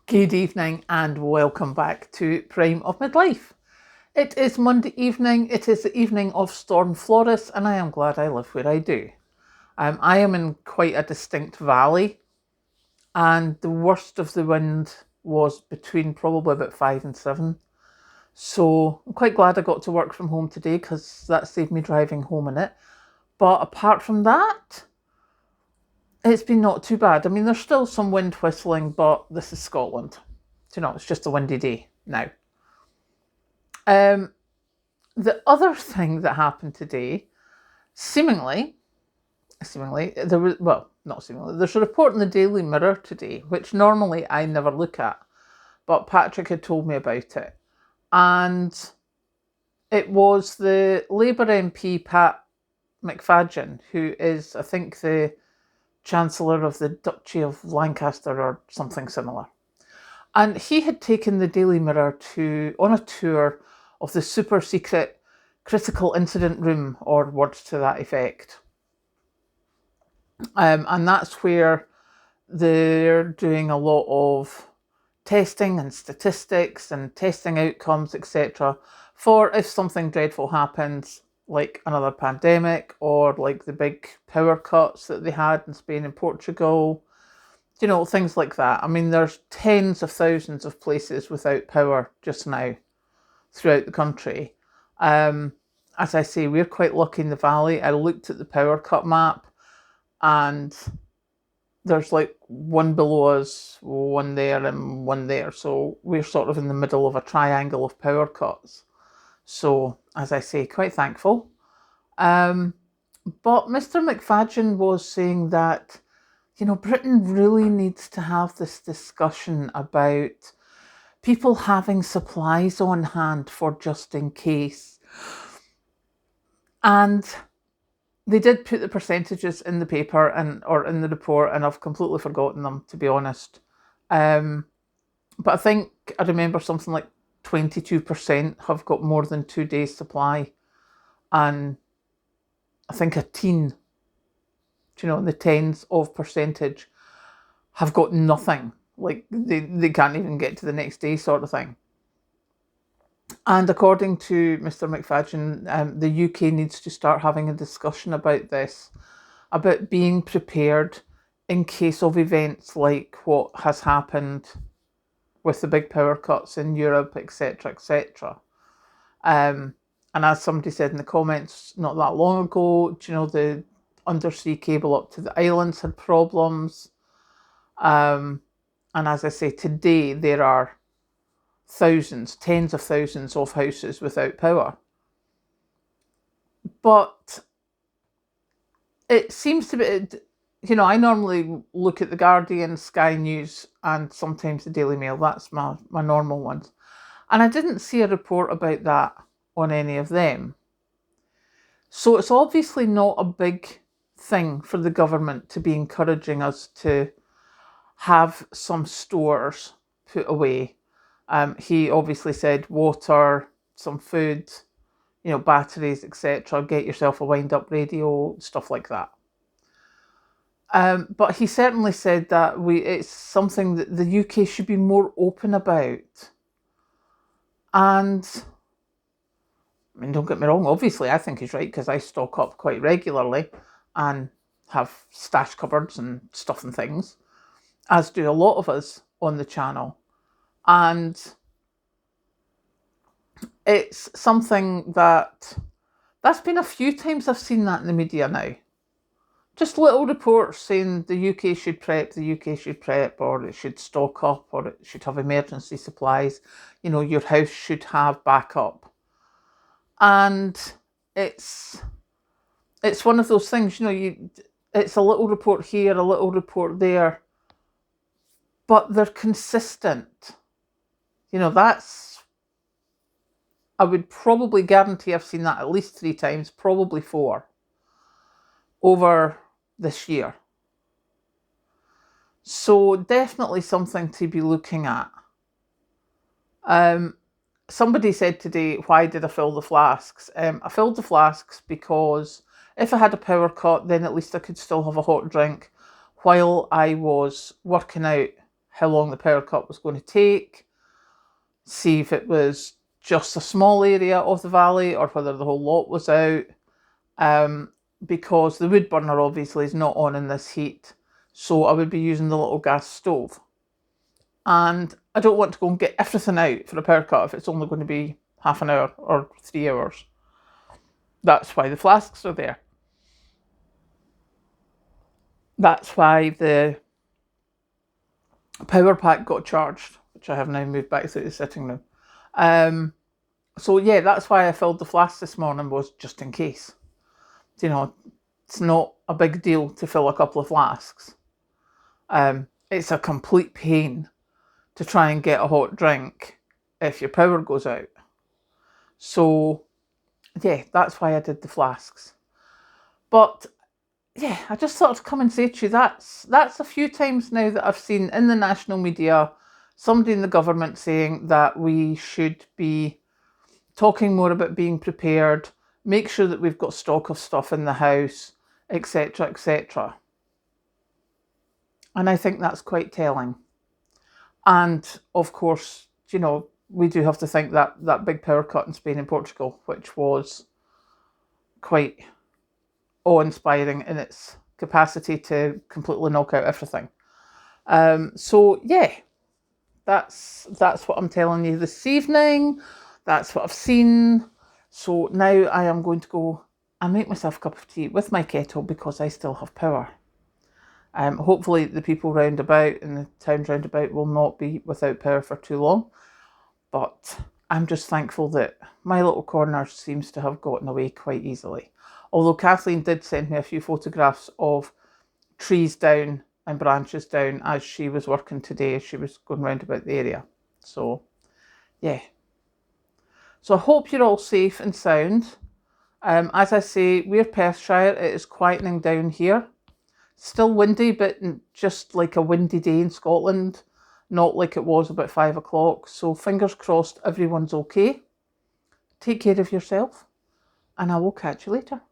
Good evening and welcome back to Prime of Midlife. It is Monday evening, it is the evening of Storm Flores, and I am glad I live where I do. I am in quite a distinct valley, and the worst of the wind was between probably about 5 and 7. So I'm quite glad I got to work from home today because that saved me driving home in it. But apart from that, it's been not too bad. I mean, there's still some wind whistling, but this is Scotland. It's just a windy day now. The other thing that happened today, seemingly, there was, well, not seemingly, there's a report in the Daily Mirror today, which normally I never look at, but Patrick had told me about it. And it was the Labour MP, Pat McFadden, who is, I think, the Chancellor of the Duchy of Lancaster or something similar. And he had taken the Daily Mirror on a tour of the super secret critical incident room, or words to that effect. And that's where they're doing a lot of testing and statistics and testing outcomes, etc., for if something dreadful happens, like another pandemic or like the big power cuts that they had in Spain and Portugal, things like that. I mean, there's tens of thousands of places without power just now throughout the country. As I say, we're quite lucky in the valley. I looked at the power cut map and there's like one below us, one there and one there. So we're sort of in the middle of a triangle of power cuts. So, as I say, quite thankful. But Mr. McFadden was saying that, Britain really needs to have this discussion about people having supplies on hand for just in case. And they did put the percentages in the paper or in the report, and I've completely forgotten them, to be honest. But I think I remember something like 22% have got more than 2 days' supply, and I think a teen, in the tens of percentage, have got nothing. Like they can't even get to the next day, sort of thing. And according to Mr. McFadden, the UK needs to start having a discussion about this, about being prepared in case of events like what has happened with the big power cuts in Europe, etc., etc. And as somebody said in the comments not that long ago, the undersea cable up to the islands had problems. And as I say, today there are thousands, tens of thousands of houses without power. But it seems to be, I normally look at The Guardian, Sky News, and sometimes the Daily Mail. That's my normal ones. And I didn't see a report about that on any of them. So it's obviously not a big thing for the government to be encouraging us to have some stores put away. He obviously said water, some food, batteries, etc. Get yourself a wind-up radio, stuff like that. But he certainly said that it's something that the UK should be more open about. And, I mean, don't get me wrong, obviously I think he's right, because I stock up quite regularly and have stash cupboards and stuff and things, as do a lot of us on the channel. And it's something that's been a few times I've seen that in the media now. Just little reports saying the UK should prep, or it should stock up, or it should have emergency supplies. Your house should have backup. And it's one of those things, it's a little report here, a little report there, but they're consistent. I would probably guarantee I've seen that at least 3 times, probably 4, over this year. So definitely something to be looking at. Somebody said today, why did I fill the flasks? I filled the flasks because if I had a power cut, then at least I could still have a hot drink while I was working out how long the power cut was going to take, see if it was just a small area of the valley or whether the whole lot was out, because the wood burner obviously is not on in this heat, so I would be using the little gas stove. And I don't want to go and get everything out for a power cut if it's only going to be half an hour or 3 hours. That's why the flasks are there. That's why the power pack got charged, which I have now moved back to the sitting room. So yeah, that's why I filled the flask this morning, was just in case. You know, it's not a big deal to fill a couple of flasks. It's a complete pain to try and get a hot drink if your power goes out. So yeah, that's why I did the flasks. But yeah, I just thought to come and say to you, that's a few times now that I've seen in the national media somebody in the government saying that we should be talking more about being prepared, make sure that we've got stock of stuff in the house, etc., etc. And I think that's quite telling. And of course, you know, we do have to think that that big power cut in Spain and Portugal, which was quite awe-inspiring in its capacity to completely knock out everything. So yeah, that's what I'm telling you this evening. That's what I've seen. So now I am going to go and make myself a cup of tea with my kettle because I still have power. Hopefully the people round about in the towns round about will not be without power for too long. But I'm just thankful that my little corner seems to have gotten away quite easily. Although Kathleen did send me a few photographs of trees down and branches down as she was working today, as she was going round about the area. So, yeah. So I hope you're all safe and sound. As I say, we're Perthshire. It is quietening down here. Still windy, but just like a windy day in Scotland, not like it was about 5 o'clock. So fingers crossed everyone's okay. Take care of yourself, and I will catch you later.